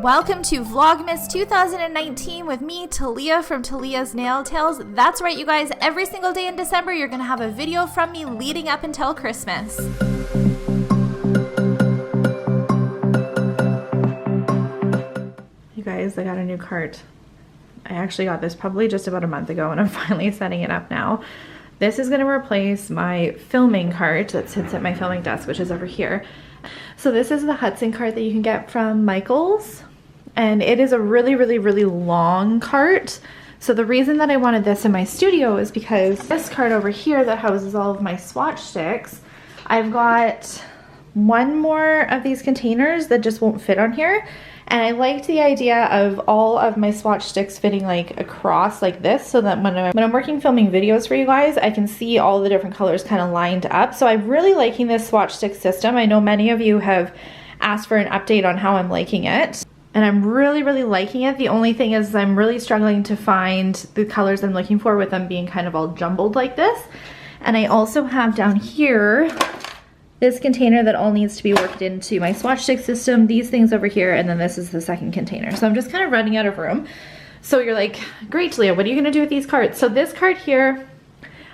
Welcome to Vlogmas 2019 with me, Talia from Talia's Nail Tales. That's right, you guys. Every single day in December, you're going to have a video from me leading up until Christmas. You guys, I got a new cart. I actually got this probably just about a month ago, and I'm finally setting it up now. This is going to replace my filming cart that sits at my filming desk, which is over here. So this is the Hudson cart that you can get from Michaels, and it is a really long cart. So the reason that I wanted this in my studio is because this cart over here that houses all of my swatch sticks, I've got one more of these containers that just won't fit on here. And I liked the idea of all of my swatch sticks fitting like across like this, so that when I'm working filming videos for you guys, I can see all the different colors kind of lined up. So I'm really liking this swatch stick system. I know many of you have asked for an update on how I'm liking it, and I'm really liking it. The only thing is I'm really struggling to find the colors I'm looking for with them being kind of all jumbled like this. And I also have down here this container that all needs to be worked into my swatch stick system, these things over here, and then this is the second container. So I'm just kind of running out of room. So you're like, great, Leah, what are you gonna do with these carts? So this cart here,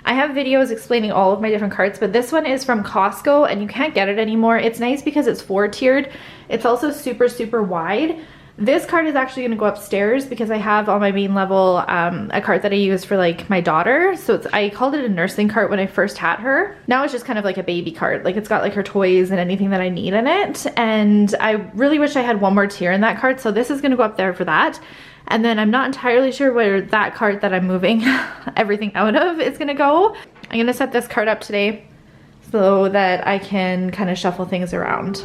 I have videos explaining all of my different carts, but this one is from Costco and you can't get it anymore. It's nice because it's 4-tiered. It's also super wide. This cart is actually gonna go upstairs because I have on my main level a cart that I use for like my daughter. So I called it a nursing cart when I first had her. Now it's just kind of like a baby cart. Like it's got like her toys and anything that I need in it. And I really wish I had one more tier in that cart. So this is gonna go up there for that. And then I'm not entirely sure where that cart that I'm moving everything out of is gonna go. I'm gonna set this cart up today so that I can kind of shuffle things around.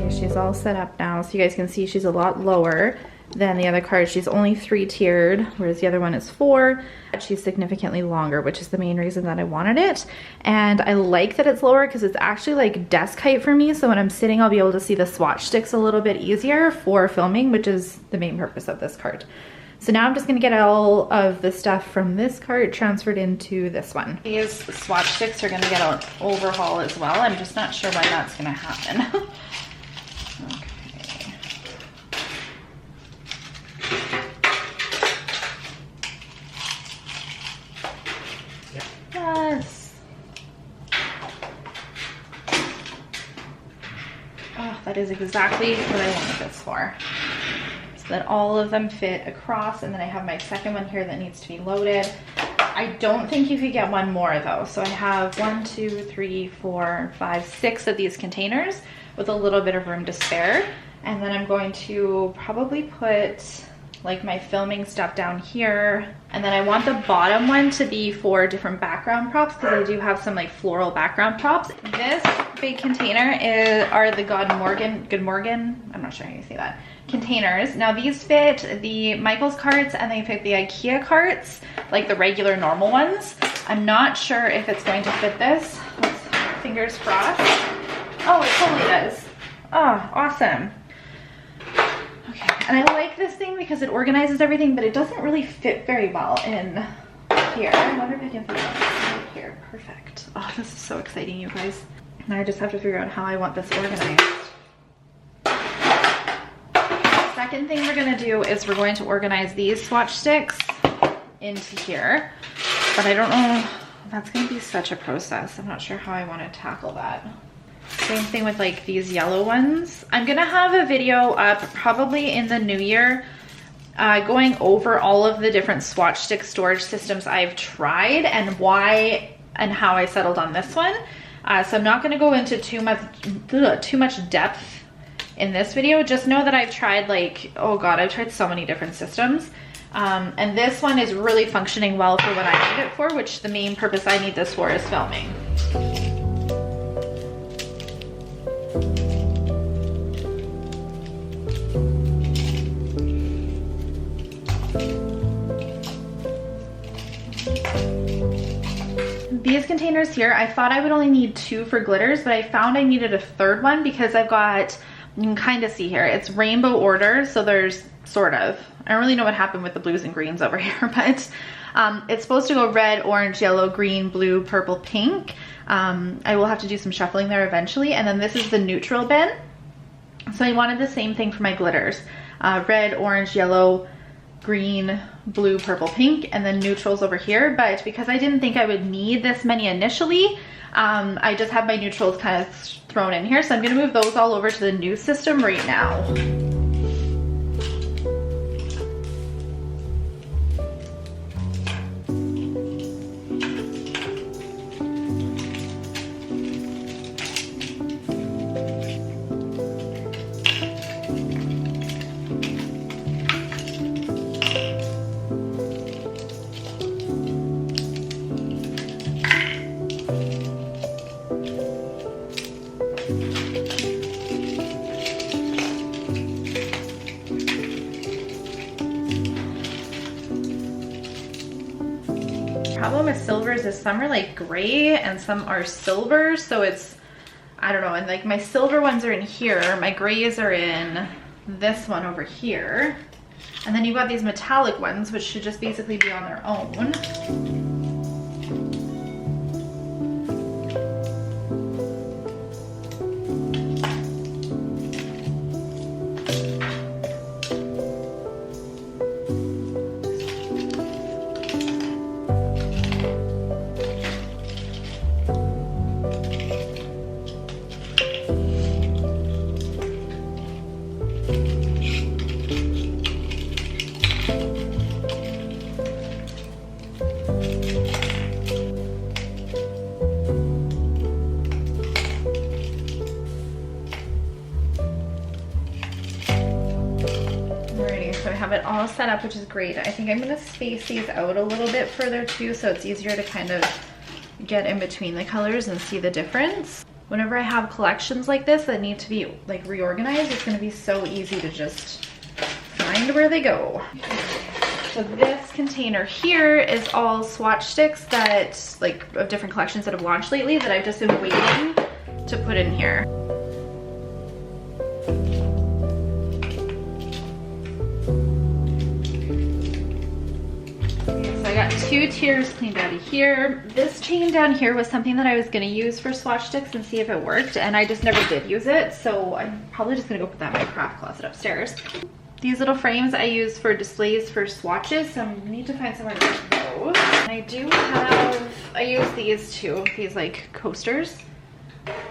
She's all set up now, so you guys can see she's a lot lower than the other card. She's only 3-tiered, whereas the other one is 4. She's significantly longer, which is the main reason that I wanted it. And I like that it's lower because it's actually like desk height for me, so when I'm sitting I'll be able to see the swatch sticks a little bit easier for filming, which is the main purpose of this cart. So now I'm just gonna get all of the stuff from this cart transferred into this one. These swatch sticks are gonna get an overhaul as well. I'm just not sure when that's gonna happen. Okay. Yes. Oh, that is exactly what I wanted this for. So that all of them fit across, and then I have my second one here that needs to be loaded. I don't think you could get one more though. So I have 1, 2, 3, 4, 5, 6 of these containers with a little bit of room to spare. And then I'm going to probably put like my filming stuff down here. And then I want the bottom one to be for different background props because I do have some like floral background props. This big container are the Good Morgan, I'm not sure how you say that, containers. Now these fit the Michaels carts and they fit the IKEA carts, like the regular normal ones. I'm not sure if it's going to fit this. Fingers crossed. Oh, it totally does. Oh, awesome. Okay, and I like this thing because it organizes everything, but it doesn't really fit very well in here. I wonder if I can fit it right here. Perfect. Oh, this is so exciting, you guys. Now I just have to figure out how I want this organized. Second thing we're gonna do is we're going to organize these swatch sticks into here, but I don't know, that's gonna be such a process. I'm not sure how I want to tackle that. Same thing with like these yellow ones. I'm gonna have a video up probably in the new year going over all of the different swatch stick storage systems I've tried and why and how I settled on this one. So I'm not gonna go into too much depth in this video. Just know that I've tried like, oh God, I've tried so many different systems. And this one is really functioning well for what I need it for, which the main purpose I need this for is filming. These containers here, I thought I would only need 2 for glitters, but I found I needed a 3rd one because I've got, you can kind of see here, it's rainbow order, so there's sort of, I don't really know what happened with the blues and greens over here, but it's supposed to go red, orange, yellow, green, blue, purple, pink. I will have to do some shuffling there eventually, and then this is the neutral bin. So I wanted the same thing for my glitters, red, orange, yellow, green, blue, purple, pink, and then neutrals over here. But because I didn't think I would need this many initially, I just have my neutrals kind of thrown in here. So I'm gonna move those all over to the new system right now. Problem with silvers is some are like gray and some are silver, so it's, I don't know, and like my silver ones are in here, my grays are in this one over here, and then you've got these metallic ones which should just basically be on their own. So I have it all set up, which is great. I think I'm gonna space these out a little bit further too, so it's easier to kind of get in between the colors and see the difference. Whenever I have collections like this that need to be like reorganized, it's gonna be so easy to just find where they go. So this container here is all swatch sticks that, like, of different collections that have launched lately that I've just been waiting to put in here. Got 2 tiers cleaned out of here. This chain down here was something that I was gonna use for swatch sticks and see if it worked, and I just never did use it, so I'm probably just gonna go put that in my craft closet upstairs. These little frames I use for displays for swatches, so I need to find somewhere to put those. And I do have, I use these too, these like coasters.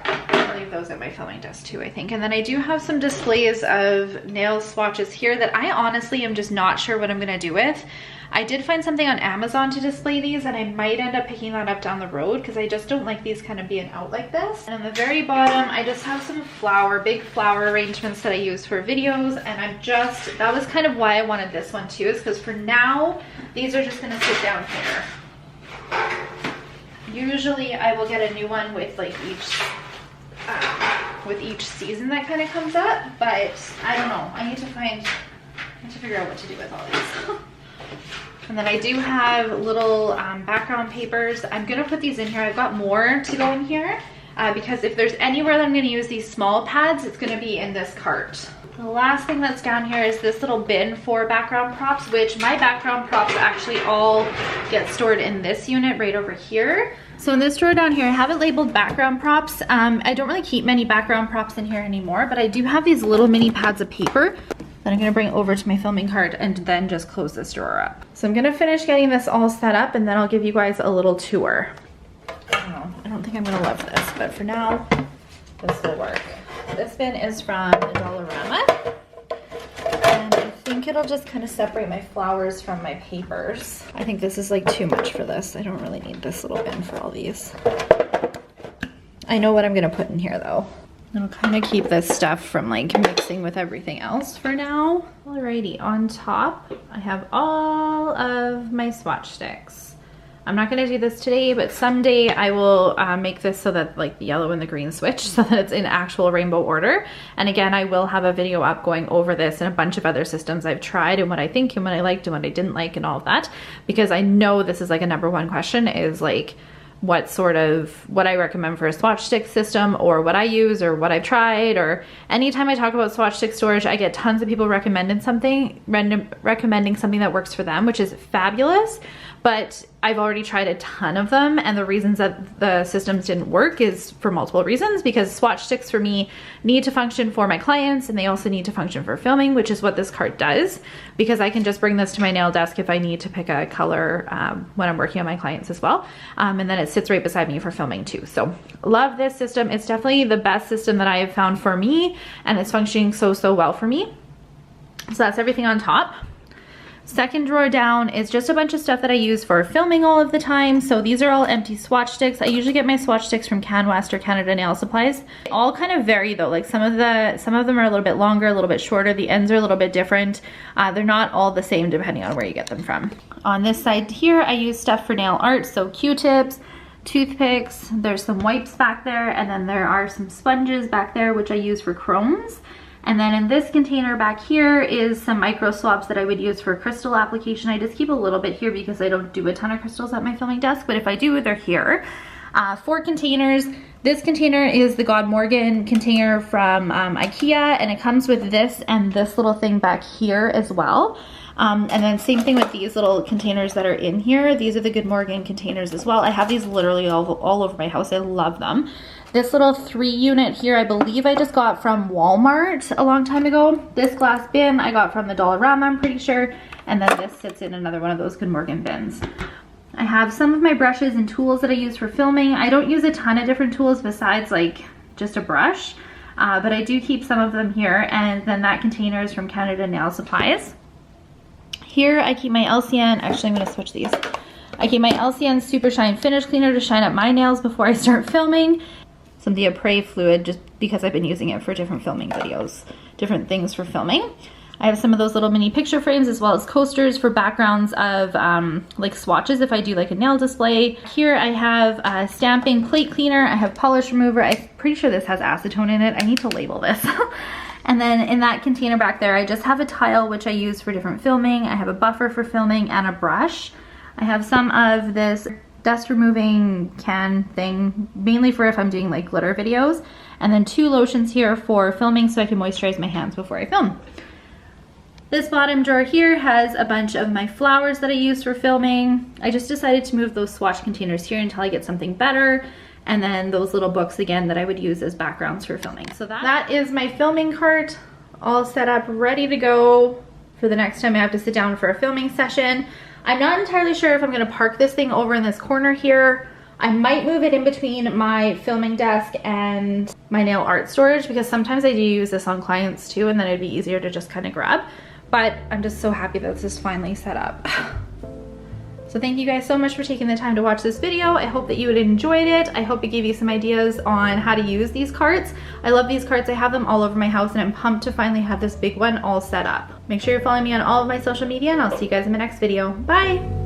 I'll leave those at my filming desk too, I think. And then I do have some displays of nail swatches here that I honestly am just not sure what I'm gonna do with. I did find something on Amazon to display these, and I might end up picking that up down the road because I just don't like these kind of being out like this. And on the very bottom, I just have some big flower arrangements that I use for videos, and that was kind of why I wanted this one too, is because for now, these are just gonna sit down here. Usually I will get a new one with like each season that kind of comes up, but I don't know. I need to figure out what to do with all these. And then I do have little background papers. I'm gonna put these in here. I've got more to go in here because if there's anywhere that I'm gonna use these small pads, it's gonna be in this cart. The last thing that's down here is this little bin for background props, which my background props actually all get stored in this unit right over here. So in this drawer down here, I have it labeled background props. I don't really keep many background props in here anymore, but I do have these little mini pads of paper that I'm gonna bring over to my filming cart and then just close this drawer up. So I'm gonna finish getting this all set up and then I'll give you guys a little tour. I don't think I'm gonna love this, but for now, this will work. This bin is from Dollarama, and I think it'll just kind of separate my flowers from my papers. I think this is like too much for this. I don't really need this little bin for all these. I know what I'm gonna put in here though. It'll kind of keep this stuff from like mixing with everything else for now. Alrighty, on top, I have all of my swatch sticks. I'm not gonna do this today, but someday I will make this so that like the yellow and the green switch so that it's in actual rainbow order. And again, I will have a video up going over this and a bunch of other systems I've tried and what I think and what I liked and what I didn't like and all of that, because I know this is like a #1 question is like, what I recommend for a swatch stick system, or what I use, or what I've tried, or anytime I talk about swatch stick storage, I get tons of people recommending something that works for them, which is fabulous. But I've already tried a ton of them, and the reasons that the systems didn't work is for multiple reasons, because swatch sticks for me need to function for my clients, and they also need to function for filming, which is what this cart does, because I can just bring this to my nail desk if I need to pick a color when I'm working on my clients as well. And then it sits right beside me for filming too. So love this system. It's definitely the best system that I have found for me, and it's functioning so well for me. So that's everything on top. Second drawer down is just a bunch of stuff that I use for filming all of the time. So these are all empty swatch sticks. I usually get my swatch sticks from Can West or Canada Nail Supplies. They all kind of vary though. Like some of them are a little bit longer, a little bit shorter. The ends are a little bit different. They're not all the same depending on where you get them from. On this side here, I use stuff for nail art. So Q-tips, toothpicks, there's some wipes back there, and then there are some sponges back there, which I use for chromes. And then in this container back here is some micro swabs that I would use for crystal application. I just keep a little bit here because I don't do a ton of crystals at my filming desk, but if I do, they're here. 4 containers. This container is the God Morgan container from IKEA, and it comes with this and this little thing back here as well. And then same thing with these little containers that are in here. These are the Good Morgan containers as well. I have these literally all over my house. I love them. This little 3 unit here, I believe I just got from Walmart a long time ago. This glass bin I got from the Dollarama, I'm pretty sure. And then this sits in another one of those Good Morgan bins. I have some of my brushes and tools that I use for filming. I don't use a ton of different tools besides like just a brush, but I do keep some of them here. And then that container is from Canada Nail Supplies. Here I keep my LCN, actually I'm gonna switch these. I keep my LCN Super Shine Finish Cleaner to shine up my nails before I start filming. Some Diapre fluid, just because I've been using it for different filming videos, different things for filming. I have some of those little mini picture frames as well as coasters for backgrounds of like swatches if I do like a nail display. Here I have a stamping plate cleaner. I have polish remover. I'm pretty sure this has acetone in it. I need to label this. And then in that container back there, I just have a tile which I use for different filming. I have a buffer for filming and a brush. I have some of this dust removing can thing, mainly for if I'm doing like glitter videos. And then 2 lotions here for filming so I can moisturize my hands before I film. This bottom drawer here has a bunch of my flowers that I use for filming. I just decided to move those swatch containers here until I get something better. And then those little books again that I would use as backgrounds for filming. So that is my filming cart all set up, ready to go for the next time I have to sit down for a filming session. I'm not entirely sure if I'm gonna park this thing over in this corner here. I might move it in between my filming desk and my nail art storage, because sometimes I do use this on clients too, and then it'd be easier to just kind of grab. But I'm just so happy that this is finally set up. So thank you guys so much for taking the time to watch this video. I hope that you had enjoyed it. I hope it gave you some ideas on how to use these carts. I love these carts. I have them all over my house, and I'm pumped to finally have this big one all set up. Make sure you're following me on all of my social media, and I'll see you guys in my next video. Bye!